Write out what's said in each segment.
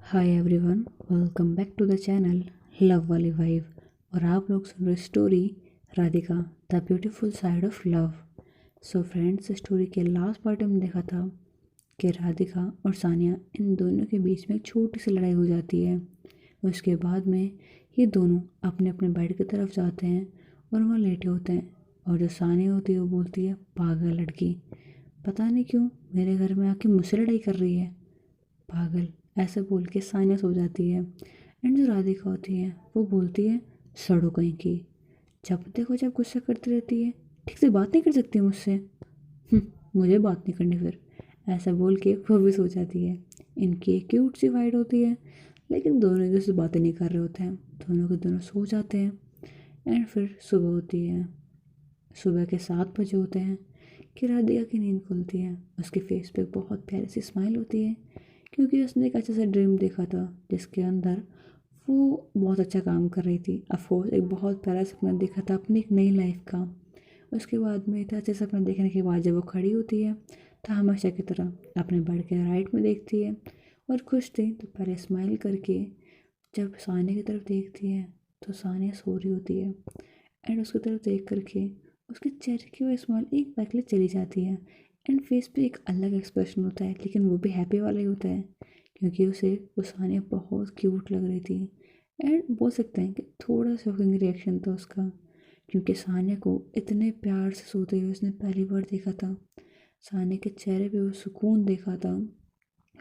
Hi everyone, welcome back to the channel love वाली vibe. और आप लोग सुन रहे story Radhika the beautiful side of love. So friends, story के लास्ट पार्ट में देखा था कि राधिका और सानिया इन दोनों के बीच में एक छोटी सी लड़ाई हो जाती है। उसके बाद में ये दोनों अपने अपने बेड की तरफ जाते हैं और वहाँ लेटे होते हैं। और जो सानिया होती है वो बोलती है, पागल लड़की, पता नहीं क्यों मेरे घर में आके मुझसे लड़ाई कर रही है, पागल। ऐसे बोल के सानिया सो जाती है। एंड जो राधिका होती है वो बोलती है, सड़ो कहीं की, जब देखो जब गुस्सा करती रहती है, ठीक से बात नहीं कर सकती मुझसे। "हम्म, मुझे बात नहीं करनी फिर", ऐसा बोल के वो भी सो जाती है। इनकी एक क्यूट सी फाइट होती है, लेकिन दोनों एक दूसरे से बातें नहीं कर रहे होते हैं। दोनों के दोनों सो जाते हैं। एंड फिर सुबह होती है। सुबह के 7 बजे होते हैं कि राधिका की नींद खुलती है। उसके फेस पे बहुत प्यारी सी स्माइल होती है, क्योंकि उसने एक अच्छा सा ड्रीम देखा था जिसके अंदर वो बहुत अच्छा काम कर रही थी। अफकोर्स एक बहुत प्यारा सपना देखा था अपनी एक नई लाइफ का। उसके बाद में इतना अच्छा सपना देखने के बाद जब वो खड़ी होती है तो हमेशा की तरह अपने बेड के राइट में देखती है और खुश थी तो पहले स्माइल करके जब सानिया की तरफ देखती है तो सानिया सो रही होती है। एंड उसकी तरफ देख करके उसके चेहरे की वो स्माइल एक बार के लिए चली जाती है। एंड फेस पे एक अलग एक्सप्रेशन होता है, लेकिन वो भी हैप्पी वाला ही होता है, क्योंकि उसे वो सानिया बहुत क्यूट लग रही थी। एंड बोल सकते हैं कि थोड़ा शॉकिंग रिएक्शन था उसका, क्योंकि सानिया को इतने प्यार से सोते हुए उसने पहली बार देखा था। सानिया के चेहरे पे वो सुकून देखा था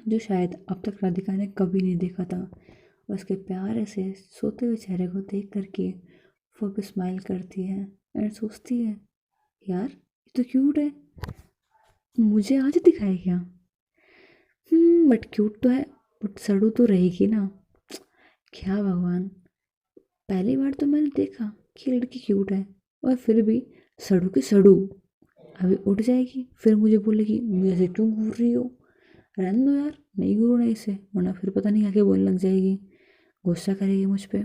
जो शायद अब तक राधिका ने कभी नहीं देखा था। उसके प्यारे से सोते हुए चेहरे को देख करके वो भी स्माइल करती है एंड सोचती है, यार ये तो क्यूट है, मुझे आज दिखाया क्या। बट क्यूट तो है, बट सड़ू तो रहेगी ना। क्या भगवान, पहली बार तो मैंने देखा कि लड़की क्यूट है और फिर भी सड़ू की सड़ू। अभी उठ जाएगी फिर मुझे बोलेगी मुझे ऐसे क्यों घूर रही हो। रहने दो यार, नहीं घूरना इसे, वरना फिर पता नहीं आगे बोलने लग जाएगी, गुस्सा करेगी मुझ पे।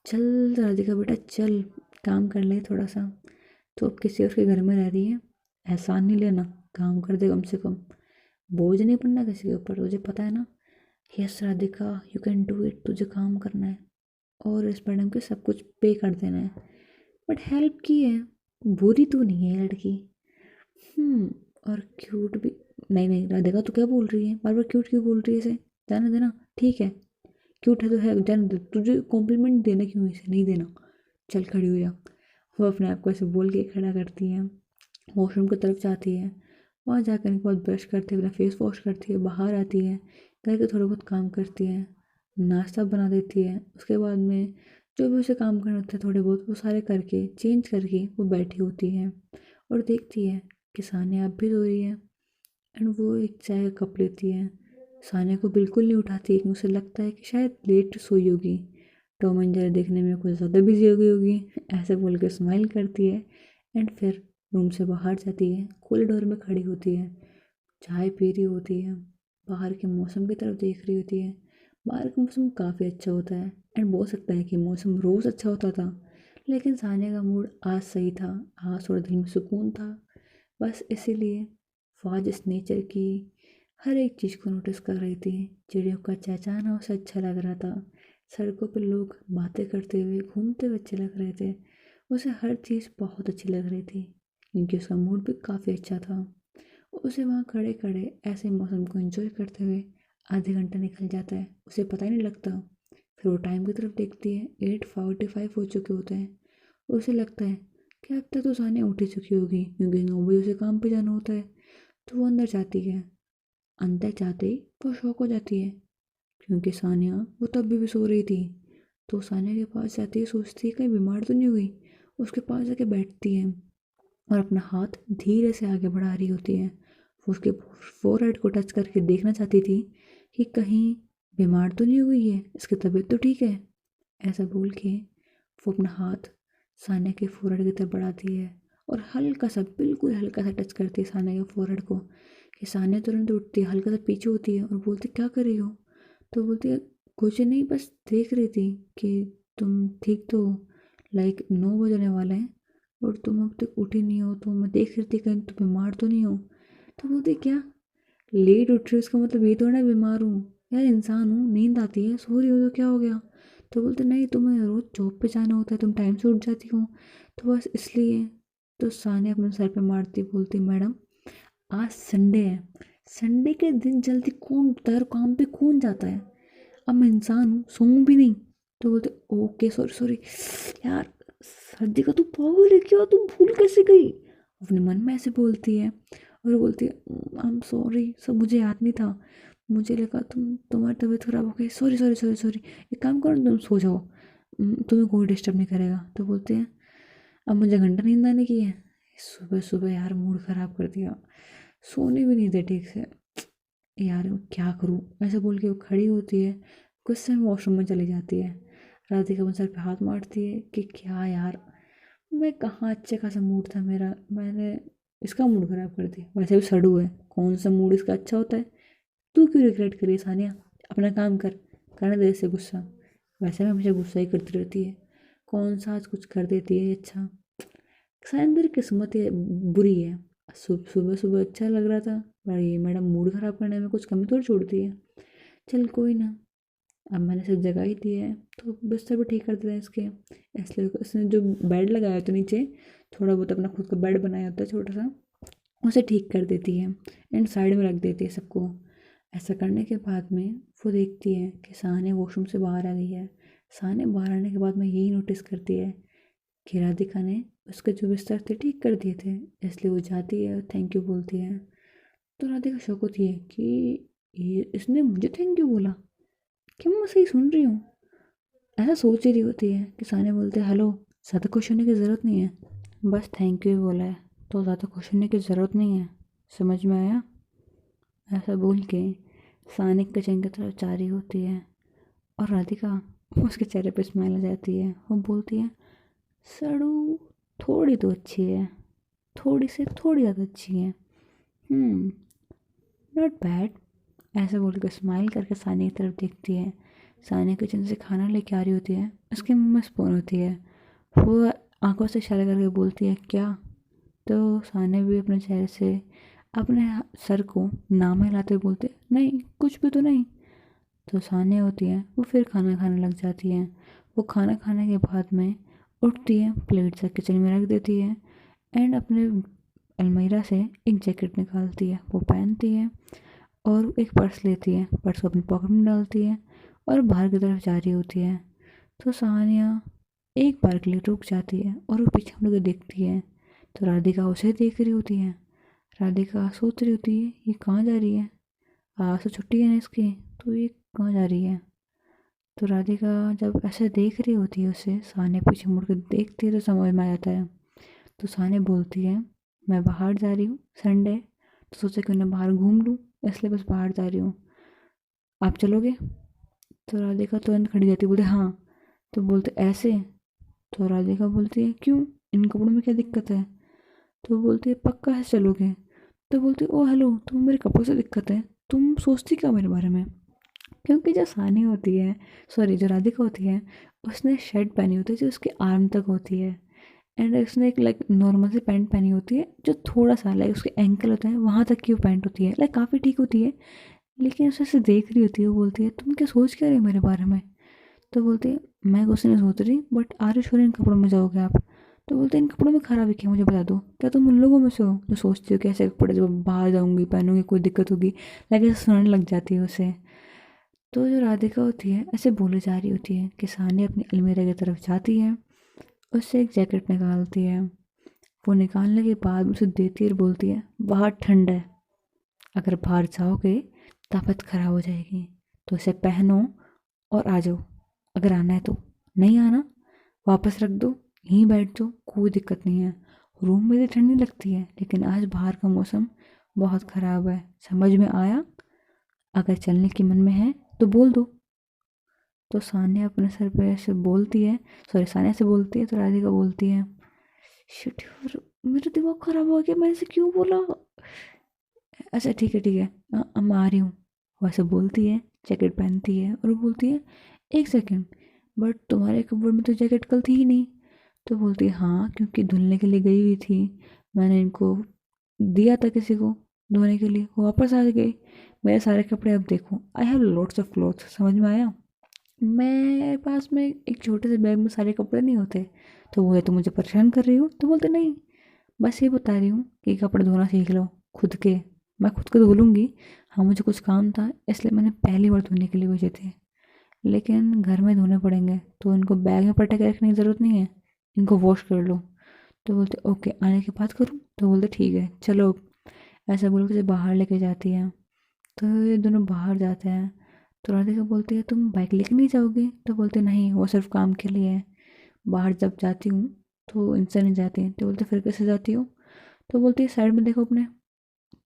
चल राधिका बेटा चल, काम कर ले थोड़ा सा। तो अब किसी और के घर में रह रही है, एहसान नहीं लेना, काम कर दे कम से कम, बोझ नहीं पड़ना किसी के ऊपर, तुझे पता है ना। Yes Radhika, you can do it, तुझे काम करना है और इस मैडम के सब कुछ पे कर देना है। बट हेल्प की है, बुरी तो नहीं है लड़की। हम्म और क्यूट भी। नहीं नहीं राधिका, तू क्या बोल रही है, बार बार क्यूट क्यों बोल रही है इसे, जाने देना, ठीक है, क्यूट है तो है, जाने दे, तुझे कॉम्प्लीमेंट देना क्यों इसे, नहीं देना, चल खड़ी हो जा। वो अपने आप को ऐसे बोल के खड़ा करती है, वॉशरूम की तरफ जाती है। वहाँ जाकर के बाद ब्रश करती है, अपना फेस वॉश करती है, बाहर आती है, घर के थोड़ा बहुत काम करती है, नाश्ता बना देती है। उसके बाद में जो भी उसे काम करना होता है थोड़े बहुत वो सारे करके चेंज करके वो बैठी होती है और देखती है कि सानिया अब भी सो रही है। एंड वो एक चाय का कप लेती है, सानिया को बिल्कुल नहीं उठाती, क्योंकि उसे लगता है कि शायद लेट सोई होगी, टॉम एंड जेरी देखने में कुछ ज़्यादा बिजी हो गई होगी। ऐसे बोल के स्माइल करती है एंड फिर रूम से बाहर जाती है, कॉरिडोर में खड़ी होती है, चाय पी रही होती है, बाहर के मौसम की तरफ देख रही होती है। बाहर का मौसम काफ़ी अच्छा होता है एंड बोल सकता है कि मौसम रोज़ अच्छा होता था, लेकिन सानिया का मूड आज सही था, आज थोड़ा दिल में सुकून था। बस इसीलिए वो आज इस नेचर की हर एक चीज़ को नोटिस कर रही थी। चिड़ियों का चहचहाना उसे अच्छा लग रहा था, सड़कों पर लोग बातें करते हुए घूमते हुए अच्छे लग रहे थे। उसे हर चीज़ बहुत अच्छी लग रही थी, क्योंकि उसका मूड भी काफ़ी अच्छा था। उसे वहाँ खड़े खड़े ऐसे मौसम को एंजॉय करते हुए आधे घंटा निकल जाता है, उसे पता ही नहीं लगता। फिर वो टाइम की तरफ देखती है, 8:45 हो चुके होते हैं। उसे लगता है कि अब तक तो सानिया उठ ही चुकी होगी, क्योंकि 9 बजे उसे काम पे जाना होता है। तो वो अंदर जाती है। अंदर जाते ही वो शॉक हो जाती है, क्योंकि सानिया वो तब भी सो रही थी। तो सानिया के पास जाती है, सोचती है कहीं बीमार तो नहीं हुई। उसके पास जाके बैठती है और अपना हाथ धीरे से आगे बढ़ा रही होती है। वो उसके फोरहेड को टच करके देखना चाहती थी कि कहीं बीमार तो नहीं हुई है, इसकी तबीयत तो ठीक है। ऐसा बोल के वो अपना हाथ सानिया के फोरहेड की तरफ बढ़ाती है और हल्का सा, बिल्कुल हल्का सा टच करती है सानिया के फोरहेड को, कि सानिया तुरंत उठती है, हल्का सा पीछे होती है और बोलती क्या कर रही हो। तो बोलती है कुछ नहीं, बस देख रही थी कि तुम ठीक तो हो, लाइक 9 बजने वाले हैं और तुम अब तक उठी नहीं हो, तो मैं देख रही थी कहीं तुम बीमार तो नहीं हो। तो बोलती क्या, लेट उठ रही हो इसका मतलब ये थोड़ा ना बीमार हूँ, यार इंसान हूँ, नींद आती है, सो रही हो तो क्या हो गया। तो बोलते नहीं, तुम्हें रोज़ जॉब पे जाना होता है, तुम टाइम से उठ जाती हो, तो बस इसलिए। तो सानिया अपने सर पे मारती बोलती मैडम आज संडे है, संडे के दिन जल्दी कौन उठता है और काम पे कौन जाता है। अब मैं इंसान हूँ, सोऊं भी नहीं। तो बोलते ओके सॉरी सॉरी। यार सर्दी का तू पागल है क्या, तू भूल कैसे गई। अपने मन में ऐसे बोलती है और बोलती है आई एम सॉरी, सब मुझे याद नहीं था, मुझे लगा तुम्हारी तबीयत खराब हो गई, सॉरी सॉरी सॉरी सॉरी। एक काम करो तुम सो जाओ, तुम्हें कोई डिस्टर्ब नहीं करेगा। तो बोलते हैं अब मुझे घंटा नींद आने की है। सुबह सुबह यार मूड ख़राब कर दिया, सोने भी नहीं दे ठीक से। यार क्या करूँ, ऐसे बोल के वो खड़ी होती है, कुछ समय वॉशरूम में चली जाती है। राधिका अपने सर पे हाथ मारती है कि क्या यार, मैं कहाँ, अच्छे खासा मूड था मेरा, मैंने इसका मूड ख़राब कर दिया। वैसे भी सड़ू है, कौन सा मूड इसका अच्छा होता है। तू क्यों रिग्रेट करी सानिया, अपना काम कर, करने दे इससे गुस्सा। वैसे में हमेशा गुस्सा ही करती रहती है, कौन सा आज कुछ कर देती है अच्छा। शायद मेरी किस्मत ये बुरी है, सुबह सुबह अच्छा लग रहा था, पर ये मैडम मूड ख़राब करने में कुछ कमी थोड़ी छोड़ती है। चल कोई ना, अब मैंने सब जगह ही दी है तो बिस्तर भी ठीक कर देते हैं इसके। इसलिए इसने जो बेड लगाया होता है नीचे, थोड़ा बहुत अपना खुद का बेड बनाया होता है छोटा सा, उसे ठीक कर देती है एंड साइड में रख देती है सबको। ऐसा करने के बाद में वो देखती है कि साहने वॉशरूम से बाहर आ गई है। साहने बाहर आने के बाद में यही नोटिस करती है कि राधिका ने उसके जो बिस्तर थे ठीक कर दिए थे। इसलिए वो जाती है और थैंक यू बोलती है। तो राधिका शौक होती है कि ये इसने मुझे थैंक यू बोला, क्या मैं सही सुन रही हूँ। ऐसा सोच ही रही होती है कि साने बोलते हैं हेलो, ज़्यादा खुश होने की ज़रूरत नहीं है, बस थैंक यू बोला है तो ज़्यादा खुश होने की ज़रूरत नहीं है, समझ में आया। ऐसा बोल के सानिक किचन की तरफ जा रही होती है और राधिका, उसके चेहरे पे स्माइल आ जाती है। वो बोलती है सड़ू थोड़ी तो अच्छी है, थोड़ी से थोड़ी ज़्यादा अच्छी है, नॉट बैड। ऐसे बोल के स्माइल करके सानी की तरफ देखती है। सानी किचन से खाना लेके आ रही होती है, उसके मुंह में स्पून होती है। वो आंखों से इशारा करके बोलती है क्या। तो साने भी अपने चेहरे से अपने सर को नाम हिलाते हुए बोलते नहीं कुछ भी तो नहीं। तो साने होती है वो फिर खाना खाने लग जाती है। वो खाना खाने के बाद में उठती है, प्लेट से किचन में रख देती है एंड अपने अलमीरा से एक जैकेट निकालती है, वो पहनती है और एक पर्स लेती है, पर्स को अपनी पॉकेट में डालती है और बाहर की तरफ जा रही होती है। तो सानिया एक बार के लिए रुक जाती है और वो पीछे मुड़ के देखती है। तो राधिका उसे देख रही होती है। राधिका सोच रही होती है ये कहाँ जा रही है, आज तो छुट्टी है ना इसकी, तो ये कहाँ जा रही है। तो राधिका जब ऐसे देख रही होती है उसे, सानिया पीछे मुड़ के देखती है तो समझ में आ जाता है। तो सानिया बोलती है मैं बाहर जा रही हूँ, संडे तो सोचा क्यों ना बाहर घूम लूँ, इसलिए बस बाहर जा रही हूँ, आप चलोगे। तो राधिका तुरंत खड़ी जाती, बोलते हाँ। तो बोलते ऐसे। तो राधिका बोलती है क्यों, इन कपड़ों में क्या दिक्कत है। तो बोलती है पक्का है चलोगे। तो बोलती है ओ हेलो, तुम्हें मेरे कपड़ों से दिक्कत है, तुम सोचती क्या मेरे बारे में। क्योंकि जो सानी होती है, सॉरी जो राधिका होती है, उसने शर्ट पहनी होती है जो उसके आर्म तक होती है एंड उसने एक लाइक नॉर्मल सी पैंट पहनी होती है जो थोड़ा सा लाइक उसके एंकल होता है वहाँ तक की वो पैंट होती है, लाइक काफ़ी ठीक होती है। लेकिन उसे ऐसे देख रही होती है, वो बोलती है तुम क्या सोच क्या रहे हो मेरे बारे में। तो बोलती है मैं कुछ नहीं सोच रही, but are you sure in कपड़ों में जाओगे आप। तो बोलते हैं इन कपड़ों में खराबी क्या, मुझे बता दो, क्या तुम उन लोगों में से हो जो सोचती हो कि ऐसे कपड़े जब बाहर जाऊंगी पहनूंगी कोई दिक्कत होगी, लाइक ऐसे सुनाने लग जाती है उसे। तो जो राधिका होती है ऐसे बोले जा रही होती है कि सानी अपनी अलमीरा की तरफ जाती है, उससे एक जैकेट निकालती है। वो निकालने के बाद उसे देती है और बोलती है बाहर ठंड है, अगर बाहर जाओगे तबीयत खराब हो जाएगी, तो इसे पहनो और आ जाओ, अगर आना है तो, नहीं आना वापस रख दो, यहीं बैठ जाओ, कोई दिक्कत नहीं है। रूम में तो ठंडी लगती है लेकिन आज बाहर का मौसम बहुत ख़राब है, समझ में आया, अगर चलने की मन में है तो बोल दो। तो सान्या अपने सर पे ऐसे बोलती है, सॉरी सान्या से बोलती है, तो राधिका बोलती है शिट यार, मेरा दिमाग खराब हो गया, मैंने ऐसे क्यों बोला। अच्छा ठीक है, अब मैं आ रही हूँ, वैसे बोलती है, जैकेट पहनती है और वो बोलती है एक सेकेंड, बट तुम्हारे कपड़ों में तो जैकेट कल थी ही नहीं। तो बोलती है हाँ क्योंकि धुलने के लिए गई हुई थी, मैंने इनको दिया था किसी को धोने के लिए, वो वापस आ गई, मेरे सारे कपड़े अब देखो, I have lots of cloth, समझ में आया? मेरे पास में एक छोटे से बैग में सारे कपड़े नहीं होते। तो वो है तो मुझे परेशान कर रही हो? तो बोलते नहीं, बस ये बता रही हूँ कि कपड़े धोना सीख लो खुद के। मैं खुद को धो लूँगी। हाँ, मुझे कुछ काम था इसलिए मैंने पहली बार धोने के लिए भेजे थे, लेकिन घर में धोने पड़ेंगे तो इनको बैग में पटा के रखने की ज़रूरत नहीं है, इनको वॉश कर लो। तो बोलते ओके, आने के बाद करूँ? तो बोलते ठीक है चलो। ऐसा बोल के बाहर लेके जाती है। तो ये दोनों बाहर जाते हैं। तो राधिका बोलती है तुम बाइक लेके नहीं जाओगी? तो बोलते नहीं, वो सिर्फ काम के लिए है। बाहर जब जाती हूँ तो इनसे नहीं जाती। तो बोलते फिर कैसे जाती हो? तो बोलती है साइड में देखो अपने।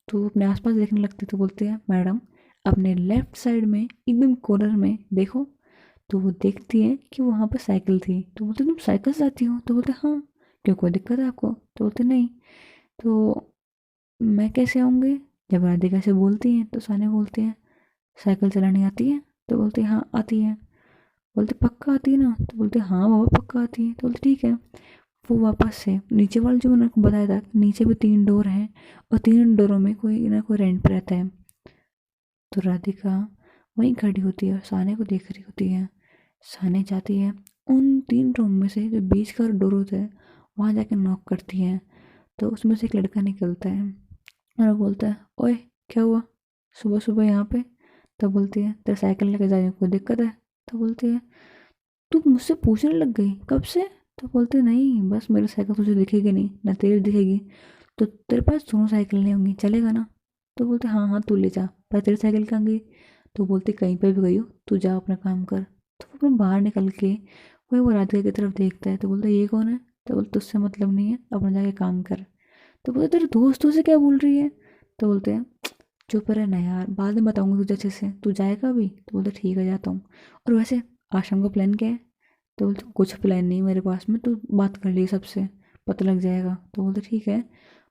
तो वो अपने आसपास देखने लगती। तो बोलते हैं मैडम, अपने लेफ्ट साइड में एकदम कॉर्नर में देखो। तो वो देखती है कि वहाँ पर साइकिल थी। तो बोलते तुम साइकिल से आती हो? तो बोलते हाँ। क्यों, कोई दिक्कत है आपको? तो बोलते नहीं। तो मैं कैसे आऊँगी? जब राधिका से बोलती हैं तो साने बोलते हैं साइकिल चलानी आती है? तो बोलते हाँ आती है। बोलते पक्का आती है ना? तो बोलते हाँ बाबा पक्का आती है। तो बोलते ठीक है। वो वापस से नीचे वाले जो मैंने आपको बताया था, नीचे भी 3 डोर हैं और 3 डोरों में कोई ना कोई रेंट पे रहता है। तो राधिका वहीं खड़ी होती है और साने को देख रही होती है। साने जाती है उन 3 रूम में से जो बीच का डोर होता है, वहाँ जाके नॉक करती है। तो उसमें से एक लड़का निकलता है और वो बोलता है ओए, क्या हुआ सुबह सुबह यहाँ पे? तो बोलती है तेरे साइकिल लेके जाने को कोई दिक्कत है? तो बोलती है तू मुझसे पूछने लग गई कब से? तो बोलते नहीं, बस मेरी साइकिल तुझे दिखेगी नहीं ना तेरी दिखेगी। तो तेरे पास दोनों साइकिल नहीं होंगी, चलेगा ना? तो बोलते हाँ हाँ तू ले जा। पर तेरी साइकिल कहाँ गई? तो बोलते कहीं पे भी गई हो, तू जा अपना काम कर। तो वो अपने बाहर निकल के वही वो राधिका की तरफ देखता है। तो बोलता ये कौन है? तो बोलते तुझसे मतलब नहीं है, अपना जाके काम कर। तो बोलते तेरे दोस्तों से क्या बोल रही है? तो बोलते हैं चुप रहे ना यार, बाद में बताऊंगी तुझे अच्छे से, तू जाएगा अभी? तो बोलते ठीक है जाता हूँ। और वैसे आश्रम का प्लान क्या है? तो बोलते कुछ प्लान नहीं मेरे पास में, तो बात कर ली सबसे, पता लग जाएगा। तो बोलते ठीक है,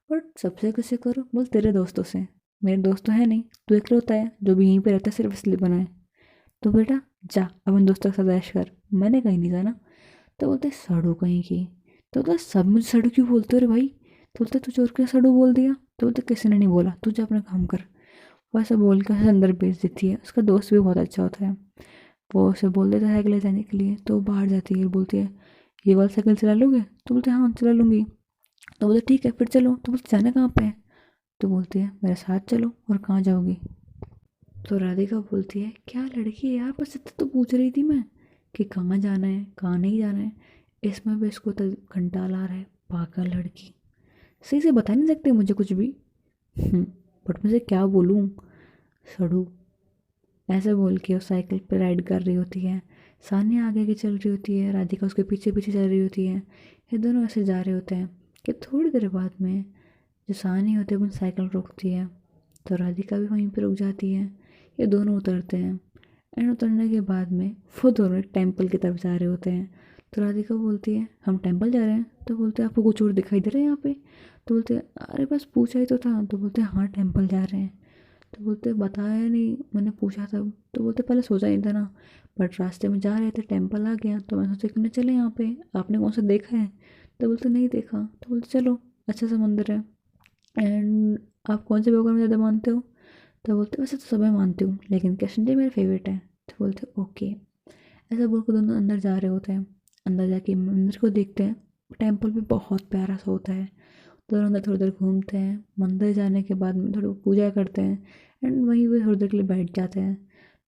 बट सबसे कैसे करो? बोल तेरे दोस्तों से। मेरे दोस्त तो है नहीं, तू इकलौता है जो भी यहीं पे रहता है, सिर्फ इसलिए बना है। तो बेटा जा अपन दोस्तों के साथ ऐश कर, मैंने कहीं नहीं जाना। तो बोलते सड़ू कहीं की। तो बोलता सब मुझे सड़ू क्यों बोलते हो रे भाई? तो बोलते तुझे और क्या सड़ू बोल दिया? तो बोलते किसी ने नहीं बोला, तू जा अपना काम कर। वैसा बोल के उसे अंदर भेज देती है। उसका दोस्त भी बहुत अच्छा होता है। वो उसे बोल देता है साइकिल ले जाने के लिए। तो वो बाहर जाती है और बोलती है ये वाला साइकिल चला लोगे? तो बोलते हाँ चला लूँगी। तो बोलते ठीक है फिर चलो। तो बोलते जाना कहाँ पे है? तो बोलती है मेरे साथ चलो। और कहाँ जाओगी? तो राधिका बोलती है क्या लड़की है यार, बस इतना तो पूछ रही थी मैं कि कहाँ जाना है कहाँ नहीं जाना है, इसमें भी इसको तो घंटा ला रहा है। पागल लड़की, सही से बता नहीं सकते मुझे कुछ भी। बट मुझे क्या बोलूँ, सड़ू। ऐसे बोल के वो साइकिल पर राइड कर रही होती है। सानिया आगे आगे चल रही होती है, राधिका उसके पीछे पीछे चल रही होती है। ये दोनों ऐसे जा रहे होते हैं कि थोड़ी देर बाद में जो सानिया होती है वो साइकिल रोकती है। तो राधिका भी वहीं पर रुक जाती है। ये दोनों उतरते हैं एंड उतरने के बाद में वो दोनों एक टेम्पल की तरफ जा रहे होते हैं। तो राधिका बोलती है हम टेम्पल जा रहे हैं? तो बोलते हैं आपको कुछ और दिखाई दे रहा है यहाँ पे? तो बोलते हैं अरे बस पूछा ही तो था। तो बोलते हैं हाँ टेम्पल जा रहे हैं। तो बोलते बताया नहीं, मैंने पूछा तब। तो बोलते पहले सोचा नहीं था ना, बट रास्ते में जा रहे थे टेम्पल आ गया तो मैं सोचा क्यों ना चले यहाँ पे, आपने कौन सा देखा है? तो बोलते नहीं देखा। तो बोलते चलो, अच्छा सा मंदिर है। एंड आप कौन से भगवान में ज़्यादा मानते हो? तो बोलते वैसे तो सभी मानती हूँ लेकिन कृष्ण जी मेरे फेवरेट है। तो बोलते ओके। ऐसा बोल के दोनों अंदर जा रहे होते हैं। अंदर जाके मंदिर को देखते हैं। टेम्पल भी बहुत प्यारा सा होता है। दोनों अंदर थोड़ी देर घूमते हैं। मंदिर जाने के बाद में थोड़ी पूजा करते हैं एंड वहीं पे थोड़ी देर के लिए बैठ जाते हैं।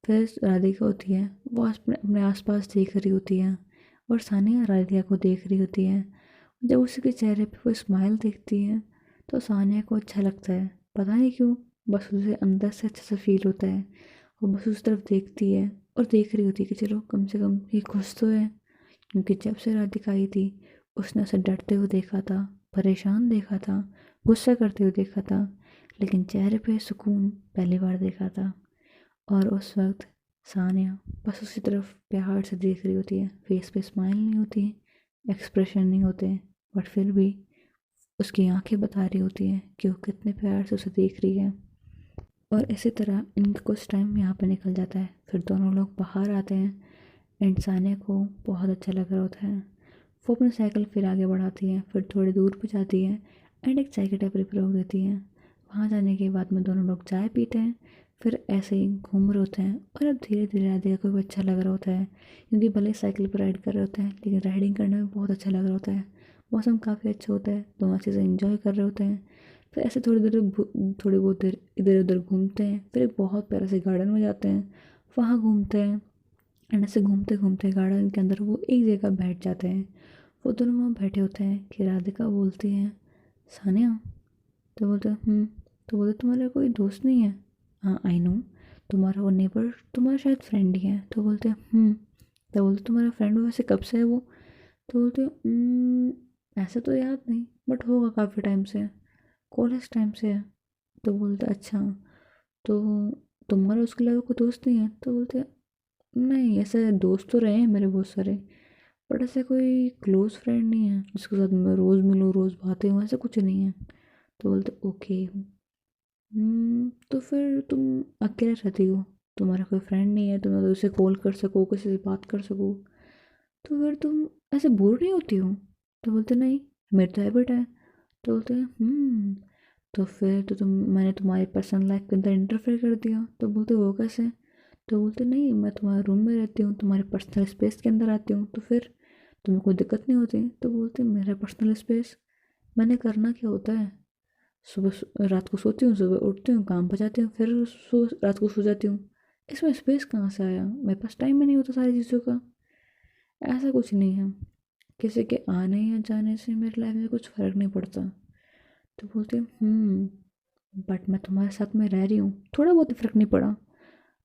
फिर राधिका होती है वो अपने आसपास देख रही होती है और सानिया राधिका को देख रही होती है। जब उसके चेहरे पे वो स्माइल देखती है तो सानिया को अच्छा लगता है, पता नहीं क्यों, बस उसे अंदर से अच्छा सा फील होता है। वो बस उस तरफ देखती है और देख रही होती है कि चलो कम से कम ये खुश तो है। क्योंकि जब से राधिका आई थी उसने उसे डरते हुए देखा था, परेशान देखा था, गुस्सा करते हुए देखा था, लेकिन चेहरे पे सुकून पहली बार देखा था। और उस वक्त सानिया बस उसी तरफ प्यार से देख रही होती है। फेस पे स्माइल नहीं होती, एक्सप्रेशन नहीं होते, बट फिर भी उसकी आंखें बता रही होती हैं कि वो कितने प्यार से उसे देख रही है। और इसी तरह इनका कुछ टाइम यहाँ पे निकल जाता है। फिर दोनों लोग बाहर आते हैं एंड सानिया को बहुत अच्छा लग रहा होता है। वो अपनी साइकिल फिर आगे बढ़ाती है, फिर थोड़ी दूर पर जाती है एंड एक चाय की टपरी पर रोक देती है। वहाँ जाने के बाद में दोनों लोग चाय पीते हैं। फिर ऐसे ही घूम रहे होते हैं और अब धीरे धीरे राधिका को भी अच्छा लग रहा होता है, क्योंकि भले साइकिल पर राइड कर रहे होते हैं लेकिन राइडिंग करने में बहुत अच्छा लग रहा होता है। मौसम काफ़ी अच्छा होता है, दोनों चीज़ें इंजॉय कर रहे होते हैं। फिर ऐसे थोड़ी बहुत देर इधर उधर घूमते हैं, फिर एक बहुत प्यारे से गार्डन में जाते हैं, वहाँ घूमते हैं। एंड ऐसे घूमते घूमते गार्डन के अंदर वो एक जगह बैठ जाते हैं। वो दोनों वहाँ बैठे होते हैं कि राधिका बोलती है, सानिया। तो बोलते हैं तो बोलते तुम्हारा कोई दोस्त नहीं है? हाँ आई नो, तुम्हारा वो नेबर तुम्हारा शायद फ्रेंड ही है। तो बोलते हैं तो बोलते तुम्हारा फ्रेंड वैसे कब से है वो? तो बोलते हैं ऐसे तो याद नहीं, बट होगा काफ़ी टाइम से, कॉलेज टाइम से है। तो बोलते अच्छा, तो तुम्हारा उसके अलावा कोई दोस्त नहीं है? तो बोलते नहीं, ऐसे दोस्त तो रहे हैं मेरे बहुत सारे, बट ऐसे कोई क्लोज फ्रेंड नहीं है जिसके साथ मैं रोज़ मिलूँ रोज़ बातें हूँ, ऐसा कुछ नहीं है। तो बोलते ओके। तो फिर तुम अकेले रहती हो, तुम्हारा कोई फ्रेंड नहीं है, तुम ना तो उसे कॉल कर सको, किसी से बात कर सको, तो फिर तुम ऐसे बोर नहीं होती हो? तो बोलते नहीं, मेरी तो हैबिट है। तो बोलते हैं तो फिर तो मैंने तुम्हारी पर्सनल लाइफ के अंदर इंटरफेयर कर दिया। तो बोलते वो कैसे? तो बोलते नहीं, मैं तुम्हारे रूम में रहती हूँ, तुम्हारे पर्सनल स्पेस के अंदर आती हूँ, तो फिर तुम्हें कोई दिक्कत नहीं होती? तो बोलते मेरा पर्सनल स्पेस, मैंने करना क्या होता है? रात को सोती हूँ, सुबह उठती हूँ, काम पर जाती हूँ, फिर रात को सो जाती हूँ। इसमें स्पेस कहाँ से आया? मेरे पास टाइम ही नहीं होता सारी चीज़ों का। ऐसा कुछ नहीं है, किसी के आने या जाने से मेरी लाइफ में कुछ फ़र्क नहीं पड़ता। तो बोलती हूँ बट मैं तुम्हारे साथ में रह रही हूँ, थोड़ा बहुत फ़र्क नहीं पड़ा।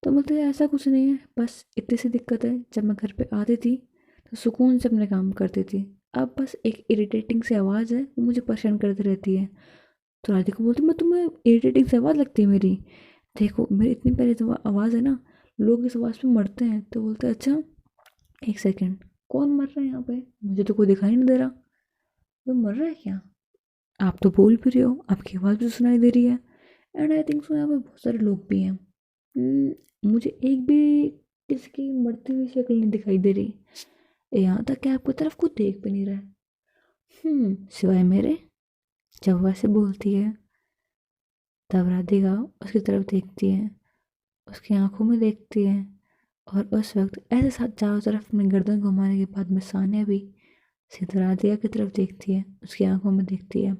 तो बोलते हैं ऐसा कुछ नहीं है, बस इतनी सी दिक्कत है, जब मैं घर पे आती थी तो सुकून से अपने काम करती थी, अब बस एक इरिटेटिंग सी आवाज़ है वो मुझे परेशान करती रहती है। तो राधिका बोलती मैं तुम्हें इरिटेटिंग सी आवाज़ लगती है मेरी? देखो मेरी इतनी प्यारी आवाज़ है ना, लोग इस आवाज़ पे मरते हैं। तो बोलते हैं अच्छा, एक सेकेंड, कौन मर रहा है यहाँ पे? मुझे तो कोई दिखाई नहीं दे रहा, कोई मर रहा है क्या? आप तो बोल भी रहे हो, आपकी आवाज़ भी तो सुनाई दे रही है, एंड आई थिंक सो यहाँ पे बहुत सारे लोग भी हैं। मुझे एक भी किसी की मरती हुई शक्ल नहीं दिखाई दे रही, यहाँ तक कि आपकी तरफ कोई देख भी नहीं रहा है, सिवाय मेरे। जब वैसे बोलती है तब राधिका उसकी तरफ देखती है, उसकी आंखों में देखती है, और उस वक्त ऐसे साथ चारों तरफ अपनी गर्दन घुमाने के बाद में सानिया भी सीधा राधिका की तरफ देखती है, उसकी आंखों में देखती है।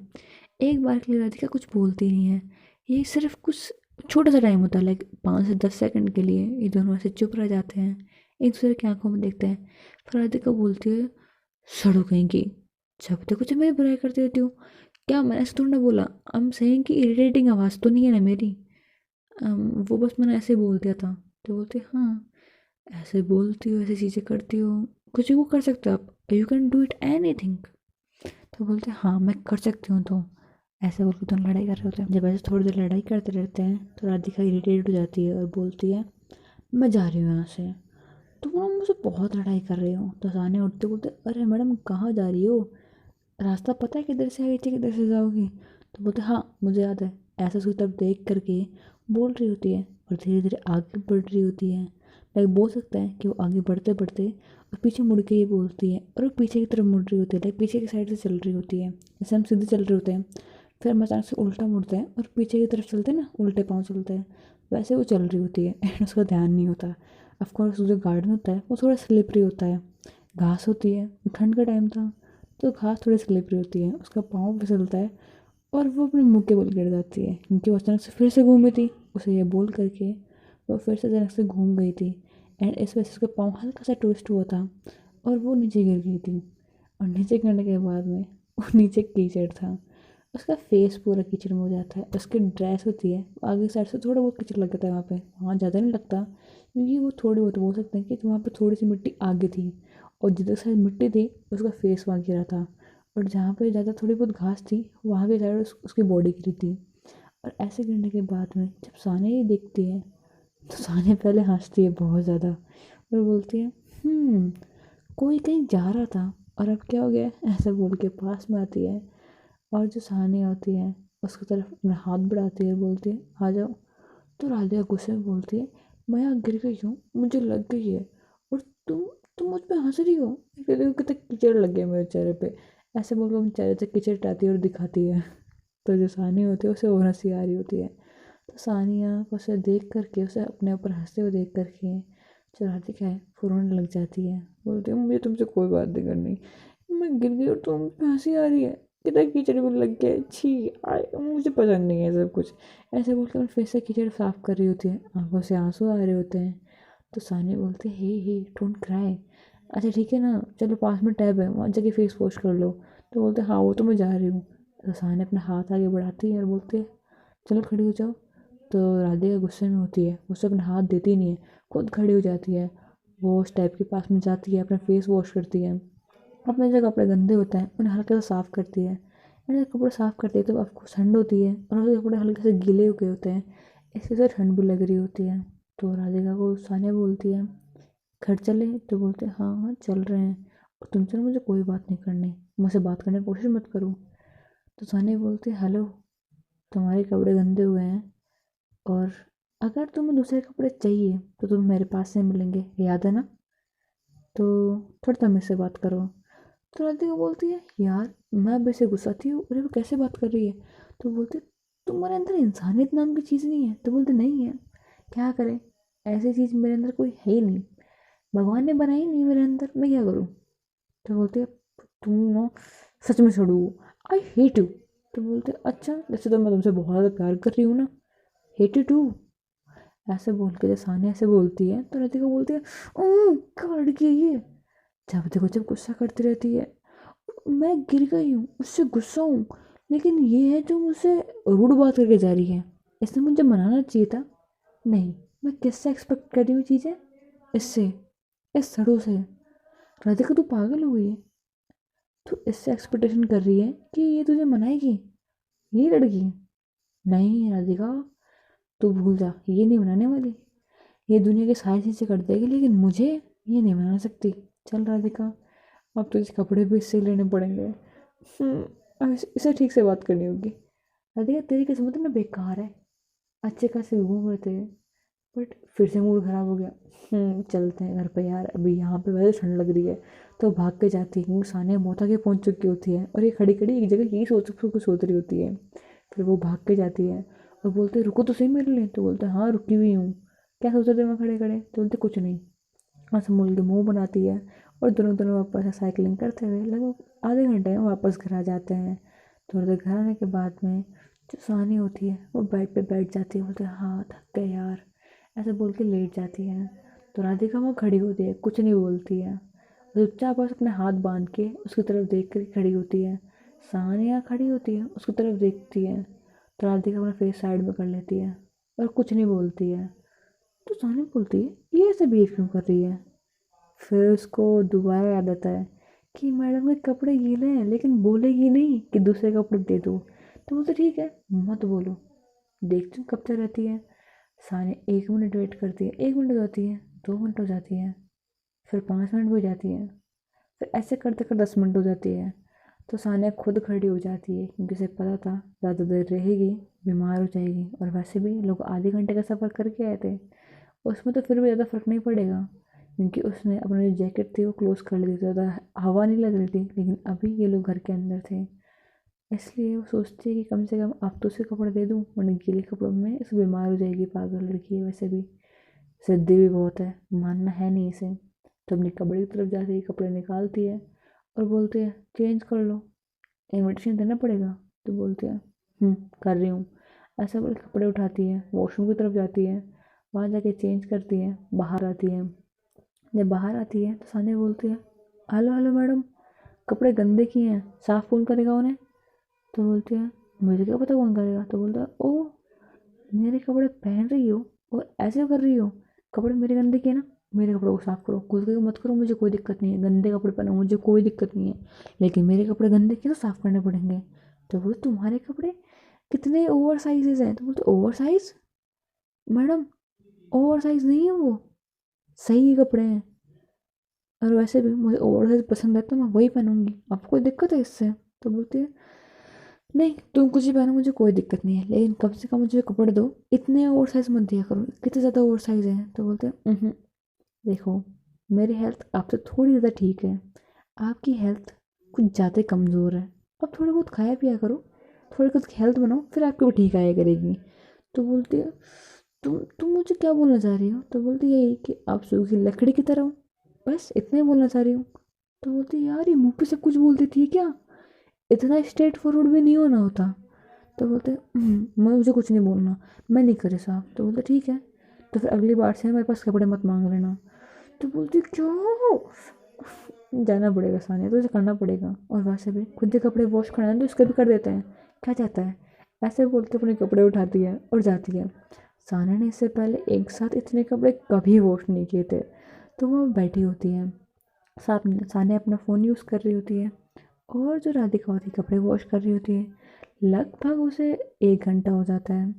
एक बार के लिए राधिका कुछ बोलती नहीं है, ये सिर्फ कुछ छोटा सा टाइम होता है, लाइक 5 से 10 सेकंड के लिए ये दोनों ऐसे चुप रह जाते हैं, एक दूसरे की आंखों में देखते हैं। फिर राधिका बोलती है, सड़ो कहीं की, जब तक कुछ मेरी बुराई करती रहती हो। क्या मैंने ऐसे थोड़ा ना बोला, आई एम सेइंग कि इरिटेटिंग आवाज़ तो नहीं है ना मेरी। वो बस मैंने ऐसे बोल दिया था। तो बोलते हाँ, ऐसे बोलती हो, ऐसी चीज़ें करती हो, कुछ भी वो कर सकते हो आप, you can do it anything. तो बोलते हाँ मैं कर सकती हूँ। तो ऐसे बोल के दोनों लड़ाई कर रहे होते हैं। जब ऐसे थोड़ी देर लड़ाई करते रहते हैं तो राधिका इरिटेट हो जाती है और बोलती है मैं जा रही हूँ यहाँ से, तुम लोग मुझसे बहुत लड़ाई कर रहे हो। तो सानिया उठते बोलते अरे मैडम कहाँ जा रही हो, रास्ता पता है किधर से आई थी किधर से जाओगी? तो बोलते हाँ मुझे याद है। ऐसा उसकी तरफ देख करके बोल रही होती है और धीरे धीरे आगे बढ़ रही होती है। लाइक बोल सकता है कि वो आगे बढ़ते बढ़ते और पीछे मुड़ के ये बोलती है, और वो पीछे की तरफ मुड़ रही होती है, लाइक पीछे की साइड से चल रही होती है, जैसे हम सीधे चल रहे होते हैं, फिर हम अचानक से उल्टा मुड़ते हैं और पीछे की तरफ चलते हैं ना, उल्टे पाँव चलते हैं, वैसे वो चल रही होती है एंड उसका ध्यान नहीं होता। ऑफकोर्स जो गार्डन होता है वो थोड़ा स्लिपरी होता है, घास होती है, ठंड का टाइम था तो घास थोड़ी स्लिपरी होती है, उसका पाँव फिसलता है और वो अपने मुँह के बल गिर जाती है, क्योंकि वो अचानक से फिर से घूमी थी। उसे ये बोल करके वो फिर से अचानक से घूम गई थी, एंड इस वजह से उसका पाँव हल्का सा ट्विस्ट हुआ था और वो नीचे गिर गई थी। और नीचे गिरने के बाद में वो नीचे कीचड़ था, उसका फेस पूरा कीचड़ में हो जाता है, उसकी ड्रेस होती है आगे साइड से थोड़ा बहुत कीचड़ लग जाता है वहाँ पे, वहाँ ज़्यादा नहीं लगता क्योंकि वो थोड़ी बहुत बोल सकते हैं कि वहाँ पे थोड़ी सी मिट्टी आगे थी, और जिधर साइड मिट्टी थी उसका फेस वहाँ गिरा था, और जहाँ पे ज़्यादा थोड़ी बहुत घास थी वहाँ की साइड उसकी बॉडी गिरी थी। और ऐसे गिरने के बाद में जब सानिया ये देखती है तो सानिया पहले हंसती है बहुत ज़्यादा और बोलती है कोई कहीं जा रहा था और अब क्या हो गया, ऐसा बोल के पास में आती है, और जो सानिया होती है उसकी तरफ अपना हाथ बढ़ाती है, बोलती है आ जाओ। तो राधिका गुस्से में बोलती है मैं यहाँ गिर गई हूँ, मुझे लग गई है, और तुम मुझ पे हंस रही हो, देखो कितना कीचड़ लग गया मेरे चेहरे पे। ऐसे बोल के अपने चेहरे से कीचड़ हटाती है और दिखाती है। तो जो सानी होती है उसे और हंसी आ रही होती है। तो सानिया को उसे देख करके, उसे अपने ऊपर हंसते हुए देख करके जो राधिका है वो रोने लग जाती है। बोलती है मुझे तुमसे कोई बात नहीं करनी, मैं गिर गई और तुम पे हंसी आ रही है, कितना कीचड़ में लग गया, छी मुझे पसंद नहीं है सब कुछ। ऐसे बोलकर अपने फेस से कीचड़ साफ कर रही होती है, आंखों से आंसू आ रहे होते हैं। तो सानिया बोलती है हे डोंट क्राई, अच्छा ठीक है ना, चलो पास में टैब है वहाँ जाके फेस वॉश कर लो। तो बोलते हाँ वो तो मैं जा रही हूँ। तो सानिया अपना हाथ आगे बढ़ाती है और बोलती है चलो खड़ी हो जाओ। तो राधिका गुस्से में होती है, उसे अपना हाथ देती नहीं है, खुद खड़ी हो जाती है। वो उस टैप के पास में जाती है, अपना फेस वॉश करती है, अपने जो कपड़े गंदे होते हैं उन्हें हल्का सा साफ़ करती है। मैंने कपड़े साफ़ करती है तो आपको ठंड होती है और उसके कपड़े हल्के से गीले हो गए होते हैं, इससे से ठंड भी लग रही होती है। तो राधिका को सानिया बोलती है घर चले, तो बोलते हैं हाँ हाँ चल रहे हैं, और तुमसे ना मुझे कोई बात नहीं करनी, मुझसे बात करने की कोशिश मत करो। तो सानिया बोलती है हेलो, तुम्हारे कपड़े गंदे हुए हैं और अगर तुम्हें दूसरे कपड़े चाहिए तो तुम मेरे पास से मिलेंगे, याद है ना, तो थोड़ा तुम इससे बात करो। तो राधिका बोलती है यार मैं अब इसे गुस्साती हूँ अरे वो कैसे बात कर रही है। तो बोलते तुम्हारे अंदर इंसानियत नाम की चीज़ नहीं है। तो बोलते नहीं है, क्या करें, ऐसी चीज़ मेरे अंदर कोई है ही नहीं, भगवान ने बनाई नहीं मेरे अंदर, मैं क्या करूँ। तो बोलते हैं तुम ना सच में छोड़ू, आई हेट यू। तो बोलते अच्छा जैसे तो मैं तुमसे बहुत ज़्यादा प्यार कर रही हूँ ना, हेट यू टू। ऐसे बोल के जब सानिया ऐसे बोलती है तो राधिका बोलती है काट के ये, जब देखो जब गुस्सा करती रहती है, मैं गिर गई हूँ उससे गुस्सा हूँ, लेकिन ये है जो मुझसे रूड बात करके जा रही है, इसने मुझे मनाना चाहिए था। नहीं, मैं किससे एक्सपेक्ट कर रही हूँ चीज़ें, इससे, इस सड़ों से। राधिका तू पागल हो गई है, तू इससे एक्सपेक्टेशन कर रही है कि ये तुझे मनाएगी, ये लड़की। नहीं राधिका, तू भूल जा, ये नहीं मनाने वाली, ये दुनिया की सारी चीज़ें कर देगी लेकिन मुझे ये नहीं मना सकती। चल राधिका, अब तुझे कपड़े भी इससे लेने पड़ेंगे, अब इसे ठीक से बात करनी होगी। राधिका तेरी किस्मत ना बेकार है, अच्छे खासे घूम रहे थे बट फिर से मूड खराब हो गया। चलते हैं घर पे यार, अभी यहाँ पे वैसे ठंड लग रही है। तो भाग के जाती है क्योंकि सानिया बहुत आगे पहुँच चुकी होती है और ये खड़ी खड़ी एक जगह यही सोच कुछ सोच रही होती है। फिर वो भाग के जाती है और बोलते रुको तो सही मेरे लिए। तो बोलते हाँ रुकी हुई हूँ, क्या सोच रहे थे मैं खड़े खड़े। तो बोलते कुछ नहीं, ऐसे बोल के मुँह बनाती है और दोनों दोनों वापस साइकिलिंग करते हुए लगभग आधे घंटे में वापस घर आ जाते हैं। थोड़ी देर घर आने के बाद में जो सानी होती है वो बेड पे बैठ जाती है, बोलते हैं हाँ थक गए यार, ऐसे बोल के लेट जाती है। तो राधिका वहाँ खड़ी होती है, कुछ नहीं बोलती है, चुपचाप बस अपने हाथ बांध के उसकी तरफ देख कर खड़ी होती है। सानिया खड़ी होती है उसकी तरफ देखती है, तो राधिका अपना फेस साइड में कर लेती है और कुछ नहीं बोलती है। तो सानिया बोलती है ये ऐसे बिहेव क्यों कर रही है। फिर उसको दोबारा याद आता है कि मैडम के कपड़े गीले हैं, लेकिन बोलेगी नहीं कि दूसरे कपड़े दे दो। तो बोलते ठीक है मत बोलो, देखती हूँ कब तक रहती है। सानिया 1 मिनट वेट करती है, 1 मिनट हो जाती है, 2 मिनट हो जाती है, फिर 5 मिनट हो जाती है, फिर ऐसे करते कर 10 मिनट हो जाती है। तो सानिया खुद खड़ी हो जाती है क्योंकि उसे पता था ज़्यादा देर रहेगी बीमार हो जाएगी, और वैसे भी लोग आधे घंटे का सफ़र करके आए थे, उसमें तो फिर भी ज़्यादा फर्क नहीं पड़ेगा क्योंकि उसने अपनी जो जैकेट थी वो क्लोज कर ली थी, ज़्यादा हवा नहीं लग रही थी। लेकिन अभी ये लोग घर के अंदर थे, इसलिए वो सोचती है कि कम से कम अब तो उसे कपड़े दे दूँ, वरना गीले कपड़ों में इसे बीमार हो जाएगी, पागल लड़की है वैसे भी, जिद्दी भी बहुत है, मानना है नहीं इसे। तो अपनी कपड़े की तरफ जाती है, कपड़े निकालती है और बोलती है चेंज कर लो, इन्विटेशन देना पड़ेगा। तो बोलती है कर रही हूँ। ऐसा बोल के कपड़े उठाती है, वॉशरूम की तरफ जाती है, वहाँ जाके चेंज करती है, बाहर आती है। जब बाहर आती है तो सानिया बोलती है हेलो हेलो मैडम, कपड़े गंदे किए हैं, साफ़ कौन करेगा उन्हें। तो बोलती है मुझे क्या पता कौन करेगा। तो बोलता है ओ, मेरे कपड़े पहन रही हो और ऐसे कर रही हो, कपड़े मेरे गंदे किए ना, मेरे कपड़ों को साफ़ करो, खुद के मत करो, मुझे कोई दिक्कत नहीं है, गंदे कपड़े पहनो मुझे कोई दिक्कत नहीं है, लेकिन मेरे कपड़े गंदे किए तो साफ़ करने पड़ेंगे। तो बोलते तुम्हारे कपड़े कितने ओवर साइजेज हैं। तो बोलते over size madam, over size नहीं है वो, सही कपड़े हैं, और वैसे भी मुझे ओवर साइज पसंद है तो मैं वही पहनूंगी, आपको कोई दिक्कत है इससे। तो बोलती है नहीं तुम कुछ ही पहनो मुझे कोई दिक्कत नहीं है, लेकिन कम से कम मुझे कपड़े दो, इतने ओवर साइज मत दिया करो, कितने ज़्यादा ओवर साइज है। तो बोलते हैं देखो मेरी हेल्थ आपसे थोड़ी ज़्यादा ठीक है, आपकी हेल्थ कुछ ज़्यादा कमज़ोर है, अब थोड़ा बहुत खाया पिया करो, थोड़ी खुद की हेल्थ बनाओ, फिर आपको भी ठीक आया करेगी। तो बोलती है तुम मुझे क्या बोलना चाह रही हो? तो बोलती है यही कि आप सूखी लकड़ी की तरह हो, बस इतना ही बोलना चाह रही हूँ। तो बोलती है यार ये मुँह पे सब कुछ बोल देती है क्या? इतना स्ट्रेट फॉरवर्ड भी नहीं होना होता। तो बोलते मैं मुझे कुछ नहीं बोलना, मैं नहीं करे साहब। तो बोलते ठीक है, तो फिर अगली बार से मेरे पास कपड़े मत मांग लेना। तो बोलती क्यों? जाना पड़ेगा सानिया, तो उसे करना पड़ेगा, और वैसे भी खुद के कपड़े वॉश कराना तो उसके भी कर देते हैं, क्या चाहता है। ऐसे बोल के अपने कपड़े उठाती है और जाती है। सानिया ने इससे पहले एक साथ इतने कपड़े कभी वॉश नहीं किए थे। तो वो बैठी होती है, साथ सानिया अपना फ़ोन यूज़ कर रही होती है, और जो राधिका होती है कपड़े वॉश कर रही होती है। लगभग उसे 1 घंटा हो जाता है।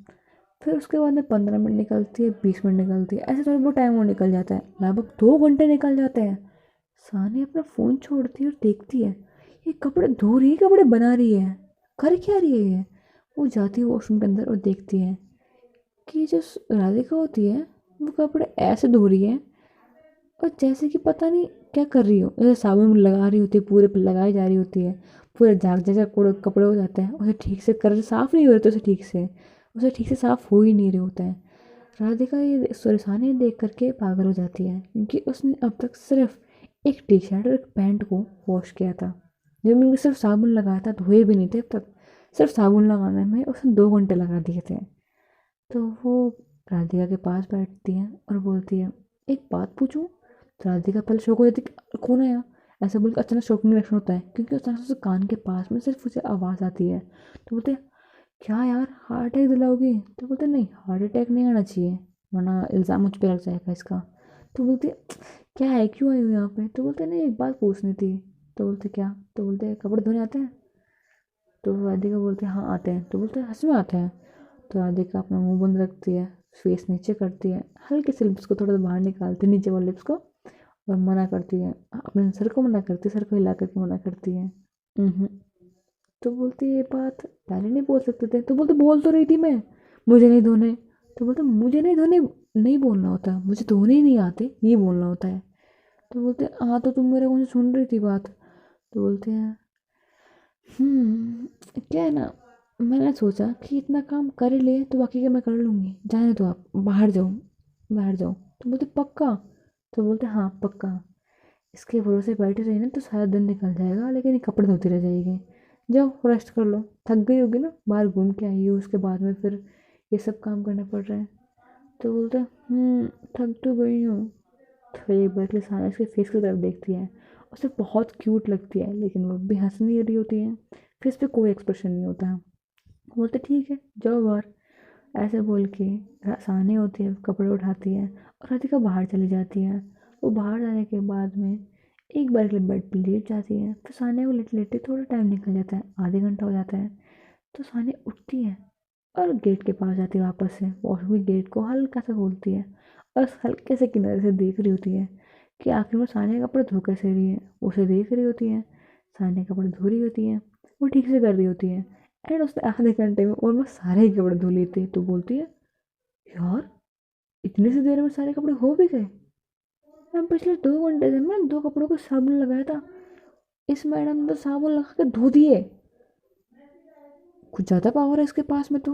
फिर उसके बाद में 15 मिनट निकलती है, 20 मिनट निकलती है, ऐसे थोड़ा बहुत टाइम और निकल जाता है, लगभग 2 घंटे निकल जाते हैं। सानी अपना फ़ोन छोड़ती है और देखती है ये कपड़े धो रही है, कपड़े बना रही है, कर क्या रही है ये। वो जाती है वॉशरूम के अंदर और देखती है कि जो राधिका होती है वो कपड़े ऐसे धो रही है, और जैसे कि पता नहीं क्या कर रही हो, जैसे साबुन लगा रही होती है, पूरे पे लगाई जा रही होती है, पूरे झाग झाग कूड़े कपड़े हो जाते हैं, उसे ठीक से कर साफ़ नहीं हो रहे थे, उसे ठीक से साफ़ हो ही नहीं रहे होता है। राधिका ये सुरसानी देख करके पागल हो जाती है, क्योंकि उसने अब तक सिर्फ एक टी शर्ट और एक पैंट को वॉश किया था, जब उनके सिर्फ साबुन लगाया था, धोए भी नहीं थे अब तक। सिर्फ साबुन लगाने में उसने 2 घंटे लगा दिए थे। तो वो राधिका के पास बैठती है और बोलती है एक बात पूछूं? तो राधिका पहले शौक हो जाती है कि कौन आया, ऐसे बोल के अचानक शौक में रिएक्शन होता है, क्योंकि अचानक से कान के पास में सिर्फ उसे आवाज़ आती है। तो बोलते क्या यार हार्ट अटैक दिलाओगी? तो बोलते नहीं, हार्ट अटैक नहीं आना चाहिए, वरना इल्ज़ाम मुझ पे लग जाएगा इसका। तो बोलती क्या है, क्यों आई हो यहाँ पे? तो बोलते नहीं एक बात पूछनी थी। तो बोलते क्या? तो बोलते कपड़े धोने आते हैं? तो राधिका बोलती है हाँ आते हैं। तो बोलते हैं सच में आते हैं? तो राधिका अपना मुंह बंद रखती है, फेस नीचे करती है, हल्के से लिप्स को थोड़ा बाहर निकालती है, नीचे वाले लिप्स को, और मना करती है, अपने सर को मना करती है, सर को हिला करके मना करती है। "उहुँ।" तो बोलती है ये बात पहले नहीं बोल सकते थे? तो बोलते बोल तो रही थी मैं, मुझे नहीं धोने। तो बोलते मुझे नहीं धोने नहीं बोलना होता, मुझे धोने ही नहीं आते, ये बोलना होता है। तो बोलते हाँ तो तुम मेरे मुझे सुन रही थी बात। तो बोलते हैं क्या है ना, मैंने सोचा कि इतना काम कर ही लिए तो बाकी का मैं कर लूँगी, जाने दो आप, बाहर जाओ, बाहर जाओ। तो बोलते पक्का? तो बोलते हाँ पक्का। इसके भरोसे बैठी रही ना तो सारा दिन निकल जाएगा, लेकिन ये कपड़े धोती रह जाएगी। जाओ रेस्ट कर लो, थक गई होगी ना, बाहर घूम के आई हो, उसके बाद में फिर ये सब काम करना पड़ रहा है। तो बोलते थक तो गई हूँ। तो एक बार के लिए सारा इसके फेस की तरफ देखती है, उसे बहुत क्यूट लगती है, लेकिन वो भी हंस नहीं रही होती है, फेस पे कोई एक्सप्रेशन नहीं होता है। बोलते ठीक है जाओ बाहर। ऐसे बोल के सानी होती है, कपड़े उठाती है और राधिका बाहर चली जाती है। वो बाहर जाने के बाद में एक बार के लिए बेड पर लेट जाती है, फिर सानिया को लेटे लेटे थोड़ा टाइम निकल जाता है, आधे घंटा हो जाता है। तो सानिया उठती है और गेट के पास जाती है, वापस से वॉशरूम के गेट को हल्का सा खोलती है, और हल्के से किनारे से देख रही होती है कि आखिर में सानिया कपड़े धो कैसे रही है। उसे देख रही होती है, सानिया कपड़े धो रही होती है, वो ठीक से कर रही होती है, एंड उसने आधे घंटे में ऑलमोस्ट सारे ही कपड़े धो लिए थे। तो बोलती है यार इतनी सी देर में सारे कपड़े हो भी गए? मैम पिछले 2 घंटे से मैं 2 कपड़ों को साबुन लगाया था, इस मैडम ने तो साबुन लगा के धो दिए, कुछ ज़्यादा पावर है इसके पास में तो।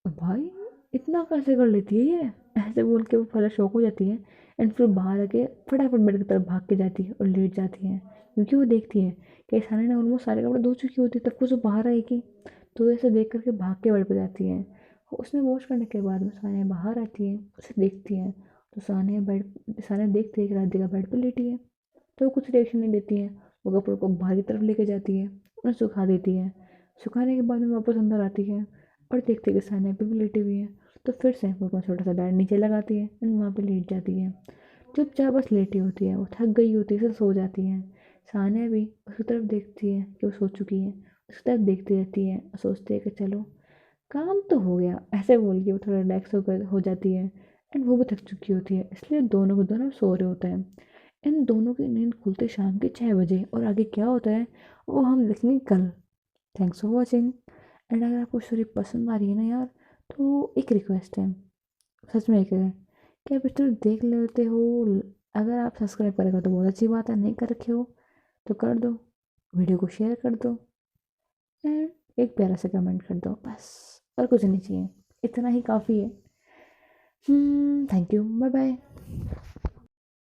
भाई इतना कैसे कर लेती है ये? ऐसे बोल के वो पहले शौक हो जाती है, एंड फिर बाहर आके फटाफट बेड की तरफ भाग के जाती है और लेट जाती है, क्योंकि वो देखती है कि सानी ने ऑलमोस्ट सारे कपड़े धो चुकी होती है, तब कुछ वो बाहर आएगी। तो ऐसे देख करके भाग के बेड पर जाती है। उसने वॉश करने के बाद में सानिया बाहर आती है, उसे देखती है। तो सानिया देखती है कि राधिका बेड पर लेटी है, तो वो कुछ रिएक्शन नहीं देती है। वो कपड़ों को बाहर की तरफ लेके जाती है, उन्हें सुखा देती है। सुखाने के बाद में वापस अंदर आती है और देखती है कि सानिया पे भी लेटी हुई है। तो फिर से वो अपना छोटा सा बेड नीचे लगाती है एंड वहाँ पे लेट जाती है। चुपचाप बस लेटी होती है, वो थक गई होती है, फिर सो जाती है। सानिया भी उसकी तरफ देखती है कि वो सो चुकी है, उसकी तरफ देखती रहती है और सोचती है कि चलो काम तो हो गया, ऐसे बोल के वो थोड़ा रिलैक्स हो जाती है। एंड वो भी थक चुकी होती है, इसलिए दोनों के दोनों सो रहे होते हैं। इन दोनों की नींद खुलते शाम के 6 बजे, और आगे क्या होता है वो हम देखेंगे कल। Thanks for watching. एंड अगर आपको स्टोरी पसंद आ रही है ना यार, तो एक रिक्वेस्ट है, सच में एक है कि आप स्टोरी देख लेते हो। अगर आप सब्सक्राइब करेगा तो बहुत अच्छी बात है, नहीं कर रखे हो तो कर दो, वीडियो को शेयर कर दो, एंड एक प्यारा सा कमेंट कर दो, बस और कुछ नहीं चाहिए। इतना ही काफ़ी है। Thank you, bye bye.